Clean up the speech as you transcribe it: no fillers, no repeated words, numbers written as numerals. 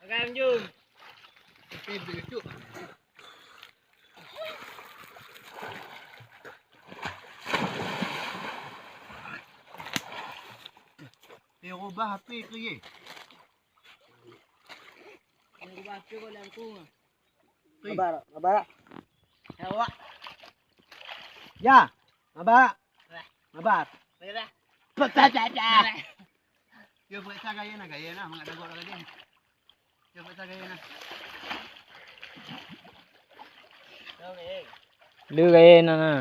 Agam jum. Pwede ito. Pero ba happy ito eh. Ang gubasyo ko lang ko. Mabara. Hawa. Ya, mabara. Pera. Patata. Yo buat sa gaya na mga dago ra din. Yo buat sa gaya na. Okay. Lu gaya na na.